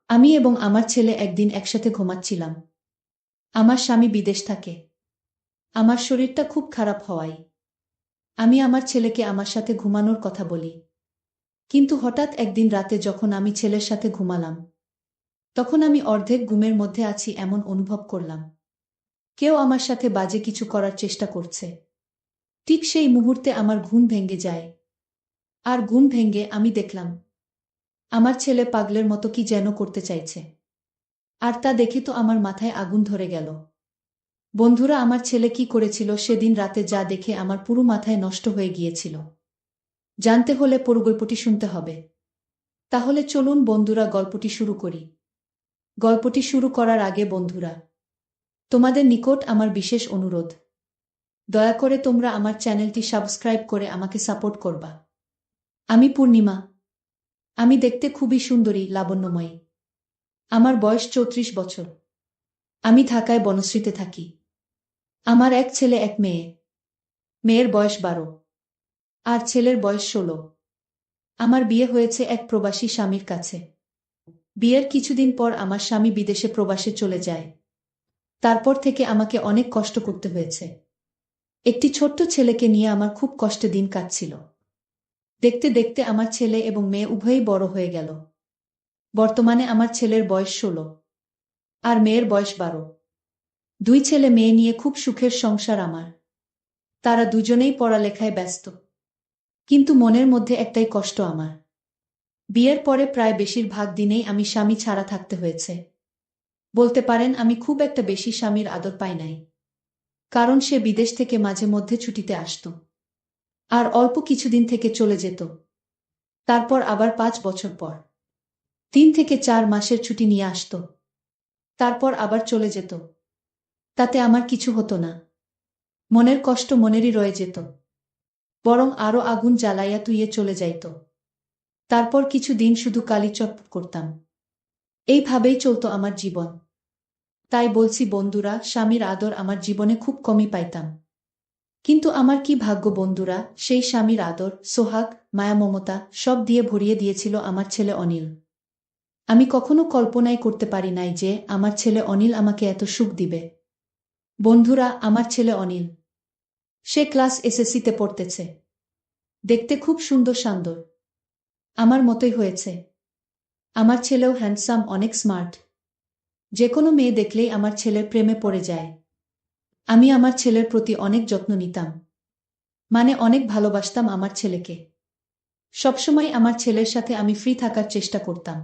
আমি এবং আমার ছেলে একদিন একসাথে ঘুমাচ্ছিলাম। আমার স্বামী বিদেশ থাকে। আমার শরীরটা খুব খারাপ হওয়ায় আমি আমার ছেলেকে আমার সাথে ঘুমানোর কথা বলি। কিন্তু হঠাৎ একদিন রাতে যখন আমি ছেলের সাথে ঘুমালাম, তখন আমি অর্ধেক ঘুমের মধ্যে আছি এমন অনুভব করলাম। কেউ আমার সাথে বাজে কিছু করার চেষ্টা করছে। ঠিক সেই মুহূর্তে আমার ঘুম ভেঙে যায়। আর ঘুম ভেঙে আমি দেখলাম আমার ছেলে পাগলের মতো কি যেন করতে চাইছে। আর তা দেখে তো আমার মাথায় আগুন ধরে গেল। বন্ধুরা, আমার ছেলে কি করেছিল সেদিন রাতে যা দেখে আমার পুরো মাথায় নষ্ট হয়ে গিয়েছিল। জানতে হলে পুরো গল্পটি শুনতে হবে। তাহলে চলুন বন্ধুরা, গল্পটি শুরু করি। গল্পটি শুরু করার আগে বন্ধুরা, তোমাদের নিকট আমার বিশেষ অনুরোধ, দয়া করে তোমরা আমার চ্যানেলটি সাবস্ক্রাইব করে আমাকে সাপোর্ট করবা। আমি পূর্ণিমা। আমি দেখতে খুবই সুন্দরী, লাবণ্যময়ী। আমার বয়স 34 বছর। আমি ঢাকায় বনশ্রীতে থাকি। আমার এক ছেলে এক মেয়ে। মেয়ের বয়স 12 আর ছেলের বয়স 16। আমার বিয়ে হয়েছে এক প্রবাসী স্বামীর কাছে। বিয়ের কিছুদিন পর আমার স্বামী বিদেশে প্রবাসে চলে যায়। তারপর থেকে আমাকে অনেক কষ্ট করতে হয়েছে। একটি ছোট্ট ছেলেকে নিয়ে আমার খুব কষ্টে দিন কাটছিল। দেখতে দেখতে আমার ছেলে এবং মেয়ে উভয়ই বড় হয়ে গেল। বর্তমানে আমার ছেলের বয়স 16 আর মেয়ের বয়স 12। দুই ছেলে মেয়ে নিয়ে খুব সুখের সংসার আমার। তারা দুজনেই পড়ালেখায় ব্যস্ত। কিন্তু মনের মধ্যে একটাই কষ্ট আমার। বিয়ের পরে প্রায় বেশিরভাগ দিনেই আমি স্বামী ছাড়া থাকতে হয়েছে। বলতে পারেন আমি খুব একটা বেশি স্বামীর আদর পাই নাই। কারণ সে বিদেশ থেকে মাঝে মধ্যে ছুটিতে আসত। আর অল্প কিছুদিন থেকে চলে যেত। তারপর আবার 5 বছর পর 3 থেকে 4 মাসের ছুটি নিয়ে আসত। তারপর আবার চলে যেত। তাতে আমার কিছু হতো না। মনের কষ্ট মনেরই রয়ে যেত। বরং আরো আগুন জ্বালাইয়া তুইয়ে চলে যাইত। তারপর কিছু দিন শুধু কালিচপ করতাম। এইভাবেই চলত আমার জীবন। তাই বলছি বন্ধুরা, স্বামীর আদর আমার জীবনে খুব কমই পাইতাম। কিন্তু আমার কি ভাগ্য বন্ধুরা, সেই স্বামীর আদর, সোহাগ, মায়া, মমতা সব দিয়ে ভরিয়ে দিয়েছিল আমার ছেলে অনিল। আমি কখনো কল্পনাই করতে পারি নাই যে আমার ছেলে অনিল আমাকে এত সুখ দিবে। বন্ধুরা, আমার ছেলে অনিল, সে ক্লাস এসএসসিতে পড়তেছে। দেখতে খুব সুন্দর শান্তর। আমার মতোই হয়েছে। আমার ছেলেও হ্যান্ডসাম, অনেক স্মার্ট। যে কোনো মেয়ে দেখলেই আমার ছেলের প্রেমে পড়ে যায়। আমি আমার ছেলের প্রতি অনেক যত্ন নিতাম। মানে অনেক ভালোবাসতাম আমার ছেলেকে। সবসময় আমার ছেলের সাথে আমি ফ্রি থাকার চেষ্টা করতাম।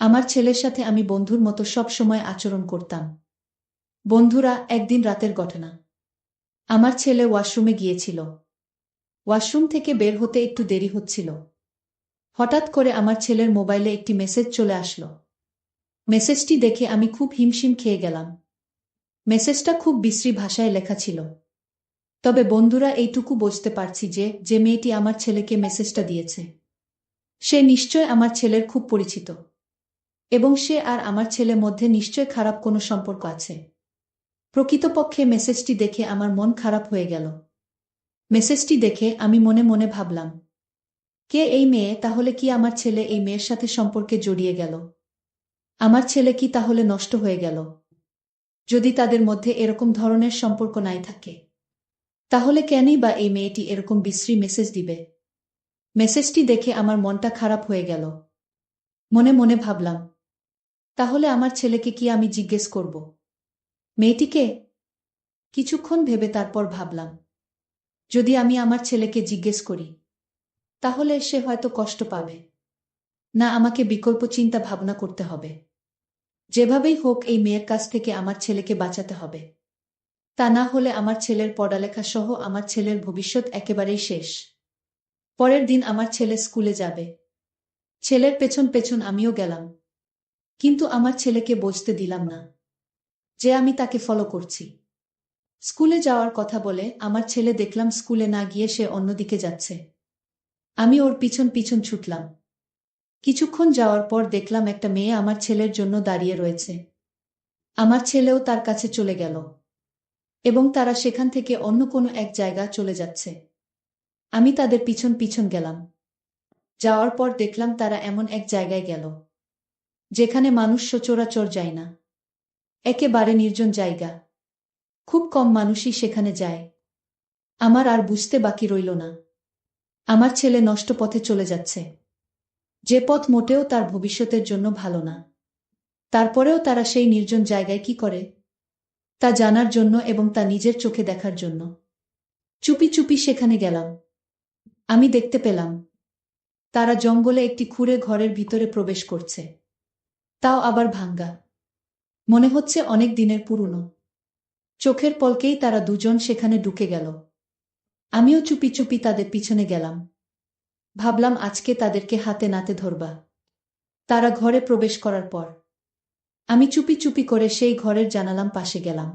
আমার ছেলের সাথে আমি বন্ধুর মতো সব সময় আচরণ করতাম। বন্ধুরা, একদিন রাতের ঘটনা। আমার ছেলে ওয়াশরুমে গিয়েছিল। ওয়াশরুম থেকে বের হতে একটু দেরি হচ্ছিল। হঠাৎ করে আমার ছেলের মোবাইলে একটি মেসেজ চলে আসলো। মেসেজটি দেখে আমি খুব হিমশিম খেয়ে গেলাম। মেসেজটা খুব বিশ্রী ভাষায় লেখা ছিল। তবে বন্ধুরা, এইটুকু বুঝতে পারছি যে যে মেয়েটি আমার ছেলেকে মেসেজটা দিয়েছে, সে নিশ্চয় আমার ছেলের খুব পরিচিত। এবং সে আর আমার ছেলের মধ্যে নিশ্চয় খারাপ কোনো সম্পর্ক আছে। প্রকৃতপক্ষে মেসেজটি দেখে আমার মন খারাপ হয়ে গেল। মেসেজটি দেখে আমি মনে মনে ভাবলাম, কে এই মেয়ে? তাহলে কি আমার ছেলে এই মেয়ের সাথে সম্পর্কে জড়িয়ে গেল? আমার ছেলে কি তাহলে নষ্ট হয়ে গেল? যদি তাদের মধ্যে এরকম ধরনের সম্পর্ক নাই থাকে, তাহলে কেনই বা এই মেয়েটি এরকম বিশ্রী মেসেজ দিবে? মেসেজটি দেখে আমার মনটা খারাপ হয়ে গেল। মনে মনে ভাবলাম, তাহলে আমার ছেলেকে কি আমি জিজ্ঞেস করব মেয়েটিকে? কিছুক্ষণ ভেবে তারপর ভাবলাম, যদি আমি আমার ছেলেকে জিজ্ঞেস করি, তাহলে সে হয়তো কষ্ট পাবে। না, আমাকে বিকল্প চিন্তা ভাবনা করতে হবে। যেভাবেই হোক এই মেয়ের কাছ থেকে আমার ছেলেকে বাঁচাতে হবে। তা না হলে আমার ছেলের পড়ালেখা সহ আমার ছেলের ভবিষ্যৎ একেবারেই শেষ। পরের দিন আমার ছেলে স্কুলে যাবে। ছেলের পেছন পেছন আমিও গেলাম। কিন্তু আমার ছেলেকে বুঝতে দিলাম না যে আমি তাকে ফলো করছি। স্কুলে যাওয়ার কথা বলে আমার ছেলে দেখলাম স্কুলে না গিয়ে সে অন্যদিকে যাচ্ছে। আমি ওর পিছন পিছন ছুটলাম। কিছুক্ষণ যাওয়ার পর দেখলাম একটা মেয়ে আমার ছেলের জন্য দাঁড়িয়ে রয়েছে। আমার ছেলেও তার কাছে চলে গেল এবং তারা সেখান থেকে অন্য কোনো এক জায়গা চলে যাচ্ছে। আমি তাদের পিছন পিছন গেলাম। যাওয়ার পর দেখলাম তারা এমন এক জায়গায় গেল যেখানে মানুষ সচরাচর যায় না। একেবারে নির্জন জায়গা। খুব কম মানুষই সেখানে যায়। আমার আর বুঝতে বাকি রইল না। আমার ছেলে নষ্ট পথে চলে যাচ্ছে। যে পথ মোটেও তার ভবিষ্যতের জন্য ভালো না। তারপরেও তারা সেই নির্জন জায়গায় কি করে তা জানার জন্য এবং তা নিজের চোখে দেখার জন্য চুপি চুপি সেখানে গেলাম। আমি দেখতে পেলাম তারা জঙ্গলে একটি খুঁড়ে ঘরের ভিতরে প্রবেশ করছে। তাও আবার ভাঙ্গা। মনে হচ্ছে অনেক দিনের পুরনো। চোখের পলকেই তারা দুজন সেখানে ঢুকে গেল। আমিও চুপি চুপি তাদের পিছনে গেলাম। ভাবলাম আজকে তাদেরকে হাতে নাতে ধরবা। তারা ঘরে প্রবেশ করার পর আমি চুপি চুপি করে সেই ঘরের জানালার পাশে গেলাম।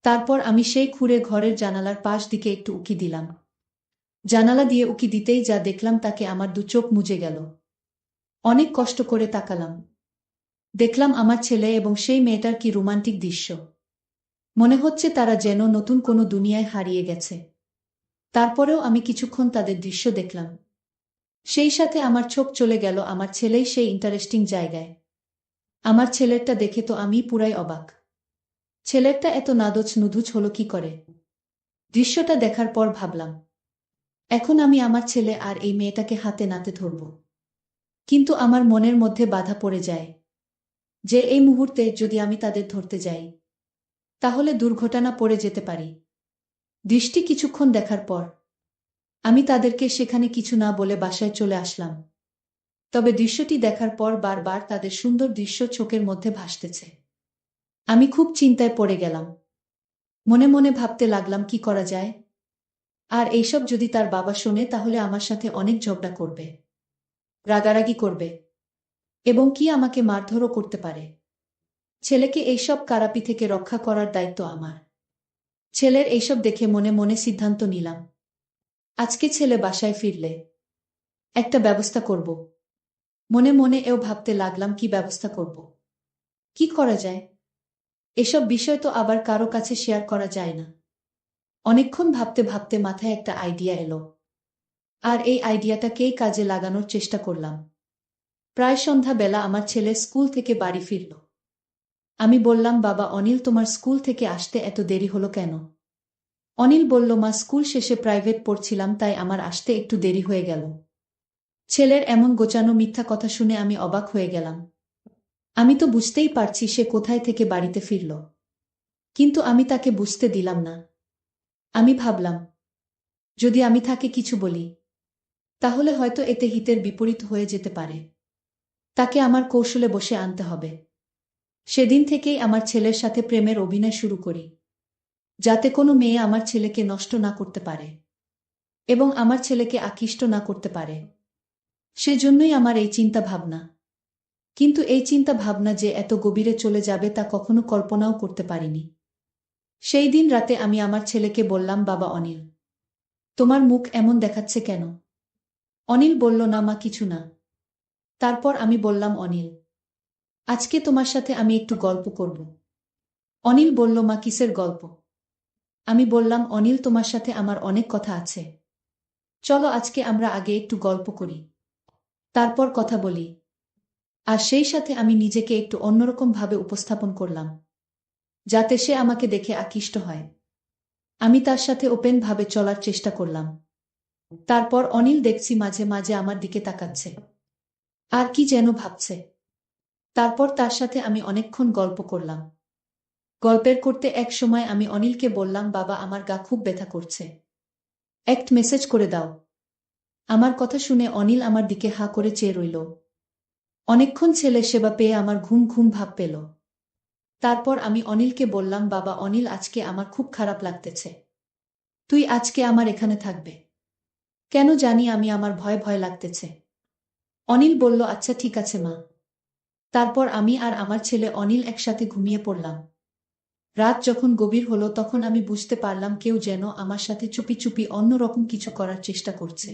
তারপর আমি সেই খুঁড়ে ঘরের জানালার পাশ দিকে একটু উকি দিলাম। জানালা দিয়ে উকি দিতেই যা দেখলাম তাকে আমার দু চোখ মুজে গেল। অনেক কষ্ট করে তাকালাম। দেখলাম আমার ছেলে এবং সেই মেয়েটার কি রোমান্টিক দৃশ্য। মনে হচ্ছে তারা যেন নতুন কোনো দুনিয়ায় হারিয়ে গেছে। তারপরেও আমি কিছুক্ষণ তাদের দৃশ্য দেখলাম। সেই সাথে আমার চোখ চলে গেল আমার ছেলেই সেই ইন্টারেস্টিং জায়গায়। আমার ছেলেরটা দেখে তো আমি পুরাই অবাক। ছেলেরটা এত নাদোচ নুদুচ হলো কি করে? দৃশ্যটা দেখার পর ভাবলাম এখন আমি আমার ছেলে আর এই মেয়েটাকে হাতে নাতে ধরব। কিন্তু আমার মনের মধ্যে বাধা পড়ে যায় যে এই মুহূর্তে যদি আমি তাদের ধরতে যাই তাহলে দুর্ঘটনা পড়ে যেতে পারি। দৃষ্টি কিছুক্ষণ দেখার পর আমি তাদেরকে সেখানে কিছু না বলে বাসায় চলে আসলাম। তবে দৃশ্যটি দেখার পর বারবার তাদের সুন্দর দৃশ্য চোখের মধ্যে ভাসতেছে। আমি খুব চিন্তায় পড়ে গেলাম। মনে মনে ভাবতে লাগলাম কি করা যায়। আর এইসব যদি তার বাবা শোনে তাহলে আমার সাথে অনেক ঝগড়া করবে, রাগারাগি করবে এবং কি আমাকে মারধরও করতে পারে। ছেলেকে এইসব কারাপি থেকে রক্ষা করার দায়িত্ব আমার। ছেলের এইসব দেখে মনে মনে সিদ্ধান্ত নিলাম আজকে ছেলে বাসায় ফিরলে একটা ব্যবস্থা করব। মনে মনে এও ভাবতে লাগলাম কি ব্যবস্থা করব, কি করা যায়। এসব বিষয় তো আবার কারো কাছে শেয়ার করা যায় না। অনেকক্ষণ ভাবতে ভাবতে মাথায় একটা আইডিয়া এলো। আর এই আইডিয়াটাকেই কাজে লাগানোর চেষ্টা করলাম। প্রায় সন্ধ্যা বেলা আমার ছেলে স্কুল থেকে বাড়ি ফিরল। আমি বললাম বাবা অনিল তোমার স্কুল থেকে আসতে এত দেরি হলো কেন? অনিল বলল মা স্কুল শেষে প্রাইভেট পড়ছিলাম তাই আমার আসতে একটু দেরি হয়ে গেল। ছেলের এমন গোছানো মিথ্যা কথা শুনে আমি অবাক হয়ে গেলাম। আমি তো বুঝতেই পারছি সে কোথায় থেকে বাড়িতে ফিরল, কিন্তু আমি তাকে বুঝতে দিলাম না। আমি ভাবলাম যদি আমি তাকে কিছু বলি তাহলে হয়তো এতে হিতের বিপরীত হয়ে যেতে পারে। তাকে আমার কৌশলে বসে আনতে হবে। সেদিন থেকেই আমার ছেলের সাথে প্রেমের অভিনয় শুরু করি, যাতে কোনো মেয়ে আমার ছেলেকে নষ্ট না করতে পারে এবং আমার ছেলেকে আকৃষ্ট না করতে পারে। সেজন্যই আমার এই চিন্তা ভাবনা। কিন্তু এই চিন্তা ভাবনা যে এত গভীরে চলে যাবে তা কখনো কল্পনাও করতে পারিনি। সেই দিন রাতে আমি আমার ছেলেকে বললাম বাবা অনিল, তোমার মুখ এমন দেখাচ্ছে কেন? অনিল বলল না মা কিছু না। তারপর আমি বললাম অনিল, আজকে তোমার সাথে আমি একটু গল্প করব। অনিল বলল মা কিসের গল্প? আমি বললাম অনিল তোমার সাথে আমার অনেক কথা আছে। চলো আজকে আমরা আগে একটু গল্প করি, তারপর কথা বলি। আর সেই সাথে আমি নিজেকে একটু অন্যরকম ভাবে উপস্থাপন করলাম, যাতে সে আমাকে দেখে আকৃষ্ট হয়। আমি তার সাথে ওপেন ভাবে চলার চেষ্টা করলাম। তারপর অনিল দেখছি মাঝে মাঝে আমার দিকে তাকাচ্ছে আর কি যেন ভাবছে। তারপর তার সাথে আমি অনেকক্ষণ গল্প করলাম। গল্পের করতে এক সময় আমি অনিলকে বললাম বাবা আমার গা খুব ব্যথা করছে, একটা মেসেজ করে দাও। আমার কথা শুনে অনিল আমার দিকে হা করে চেয়ে রইল। অনেকক্ষণ ছেলে সেবা পেয়ে আমার ঘুম ঘুম ভাব পেল। তারপর আমি অনিলকে বললাম বাবা অনিল আজকে আমার খুব খারাপ লাগতেছে, তুই আজকে আমার এখানে থাকবে। কেন জানি আমি আমার ভয় ভয় লাগতেছে। অনিল বলল আচ্ছা ঠিক আছে মা। তারপর আমি আর আমার ছেলে অনিল একসাথে ঘুমিয়ে পড়লাম। রাত যখন গভীর হলো তখন আমি বুঝতে পারলাম কেউ যেন আমার সাথে চুপি চুপি অন্যরকম কিছু করার চেষ্টা করছে।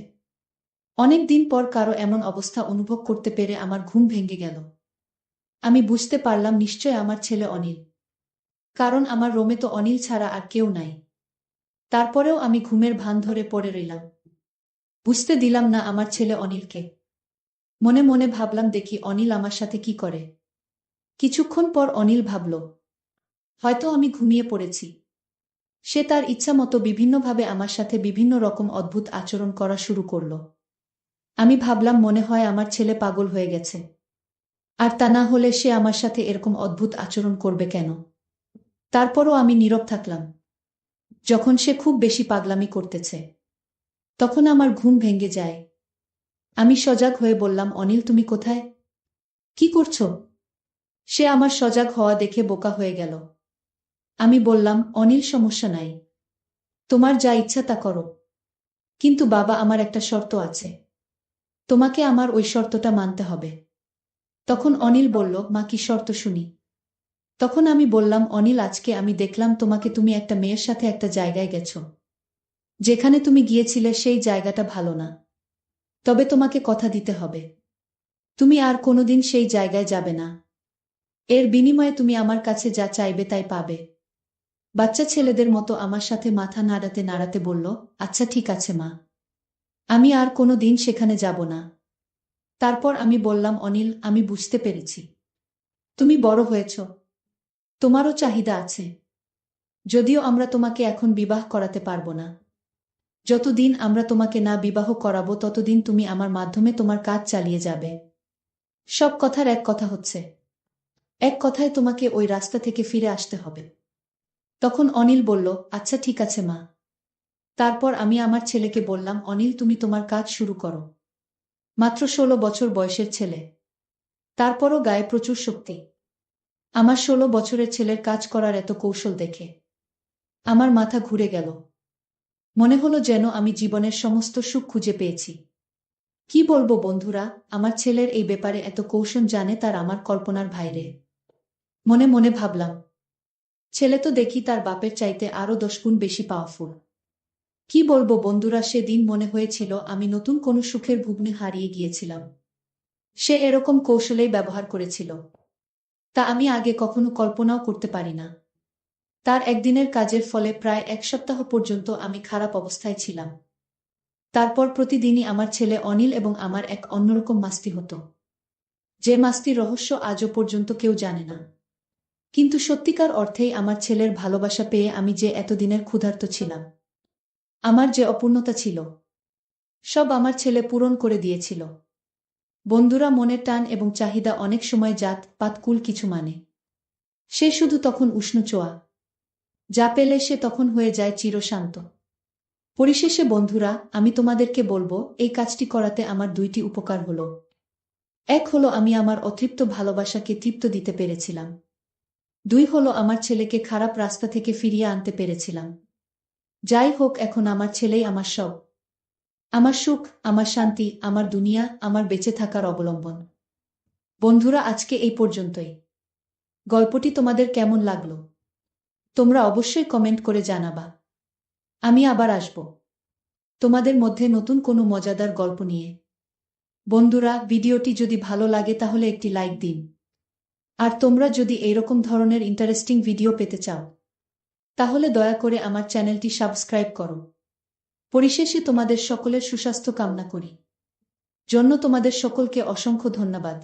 অনেক দিন পর কারো এমন অবস্থা অনুভব করতে পেরে আমার ঘুম ভেঙে গেল। আমি বুঝতে পারলাম নিশ্চয় আমার ছেলে অনিল, কারণ আমার রুমে তো অনিল ছাড়া আর কেউ নাই। তারপরেও আমি ঘুমের ভান ধরে পড়ে রইলাম, বুঝতে দিলাম না আমার ছেলে অনিলকে। মনে মনে ভাবলাম দেখি অনিল আমার সাথে কি করে। কিছুক্ষণ পর অনিল ভাবল, হয়তো আমি ঘুমিয়ে পড়েছি। সে তার ইচ্ছামতো বিভিন্নভাবে আমার সাথে বিভিন্ন রকম অদ্ভুত আচরণ করা শুরু করল। আমি ভাবলাম মনে হয় আমার ছেলে পাগল হয়ে গেছে। আর তা না হলে সে আমার সাথে এরকম অদ্ভুত আচরণ করবে কেন? তারপরও আমি নীরব থাকলাম। যখন সে খুব বেশি পাগলামি করতেছে, তখন আমার ঘুম ভেঙে যায়। আমি সজাগ হয়ে বললাম, অনিল তুমি কোথায়? কি করছো? সে আমার সজাগ হওয়া দেখে বোকা হয়ে গেল। আমি বললাম, অনিল সমস্যা নাই, তোমার যা ইচ্ছা তা করো। কিন্তু বাবা আমার একটা শর্ত আছে, তোমাকে আমার ওই শর্তটা মানতে হবে। তখন অনিল বলল, মা কি শর্ত শুনি। তখন আমি বললাম, অনিল আজকে আমি দেখলাম তোমাকে, তুমি একটা মেয়ের সাথে একটা জায়গায় গেছো। যেখানে তুমি গিয়েছিলে সেই জায়গাটা ভালো না। তবে তোমাকে কথা দিতে হবে, তুমি আর কোনোদিন সেই জায়গায় যাবে না। এর বিনিময়ে তুমি আমার কাছে যা চাইবে তাই পাবে। বাচ্চা ছেলেদের মতো আমার সাথে মাথা নাড়াতে নাড়াতে বলল, আচ্ছা ঠিক আছে মা, আমি আর কোনো দিন সেখানে যাব না। তারপর আমি বললাম, অনিল আমি বুঝতে পেরেছি, তুমি বড় হয়েছ, তোমারও চাহিদা আছে। যদিও আমরা তোমাকে এখন বিবাহ করাতে পারবো না। যতদিন আমরা তোমাকে না বিবাহ করাবো ততদিন তুমি আমার মাধ্যমে তোমার কাজ চালিয়ে যাবে। সব কথার এক কথা হচ্ছে, এক কথায় তোমাকে ওই রাস্তা থেকে ফিরে আসতে হবে। তখন অনিল বলল, আচ্ছা ঠিক আছে মা। তারপর আমি আমার ছেলেকে বললাম, অনিল তুমি তোমার কাজ শুরু করো। মাত্র 16 বছর বয়সের ছেলে, তারপরও গায়ে প্রচুর শক্তি। আমার 16 বছরের ছেলের কাজ করার এত কৌশল দেখে আমার মাথা ঘুরে গেল। মনে হলো যেন আমি জীবনের সমস্ত সুখ খুঁজে পেয়েছি। কি বলবো বন্ধুরা, আমার ছেলের এই ব্যাপারে এত কৌশল জানে তার আমার কল্পনার বাইরে। মনে মনে ভাবলাম, ছেলে তো দেখি তার বাপের চাইতে আরো 10 গুণ বেশি পাওয়ারফুল। কি বলবো বন্ধুরা, সেদিন মনে হয়েছিল আমি নতুন কোনো সুখের ভুবনে হারিয়ে গিয়েছিলাম। সে এরকম কৌশলেই ব্যবহার করেছিল, তা আমি আগে কখনো কল্পনাও করতে পারি না। তার একদিনের কাজের ফলে প্রায় 1 সপ্তাহ পর্যন্ত আমি খারাপ অবস্থায় ছিলাম। তারপর প্রতিদিনই আমার ছেলে অনিল এবং আমার এক অন্যরকম মাস্তি হতো, যে মাস্তির রহস্য আজও পর্যন্ত কেউ জানে না। কিন্তু সত্যিকার অর্থেই আমার ছেলের ভালোবাসা পেয়ে আমি যে এতদিনের ক্ষুধার্ত ছিলাম, আমার যে অপূর্ণতা ছিল, সব আমার ছেলে পূরণ করে দিয়েছিল। বন্ধুরা, মনের টান এবং চাহিদা অনেক সময় জাত পাত কুল কিছু মানে। সে শুধু তখন উষ্ণ চোয়া, যা পেলে সে তখন হয়ে যায় চিরশান্ত। পরিশেষে বন্ধুরা, আমি তোমাদেরকে বলবো, এই কাজটি করাতে আমার 2টি উপকার হলো। এক হলো আমি আমার অতৃপ্ত ভালোবাসাকে তৃপ্ত দিতে পেরেছিলাম। 2 হলো আমার ছেলেকে খারাপ রাস্তা থেকে ফিরিয়ে আনতে পেরেছিলাম। যাই হোক, এখন আমার ছেলেই আমার সব। আমার সুখ, আমার শান্তি, আমার দুনিয়া, আমার বেঁচে থাকার অবলম্বন। বন্ধুরা, আজকে এই পর্যন্তই। গল্পটি তোমাদের কেমন লাগলো তোমরা অবশ্যই কমেন্ট করে জানাবা। আমি আবার আসব তোমাদের মধ্যে নতুন কোনো মজাদার গল্প নিয়ে। বন্ধুরা, ভিডিওটি যদি ভালো লাগে তাহলে একটি লাইক দিন। আর তোমরা যদি এইরকম ধরনের ইন্টারেস্টিং ভিডিও পেতে চাও, তাহলে দয়া করে আমার চ্যানেলটি সাবস্ক্রাইব করো। পরিশেষে তোমাদের সকলের সুস্বাস্থ্য কামনা করি। জন্য তোমাদের সকলকে অসংখ্য ধন্যবাদ।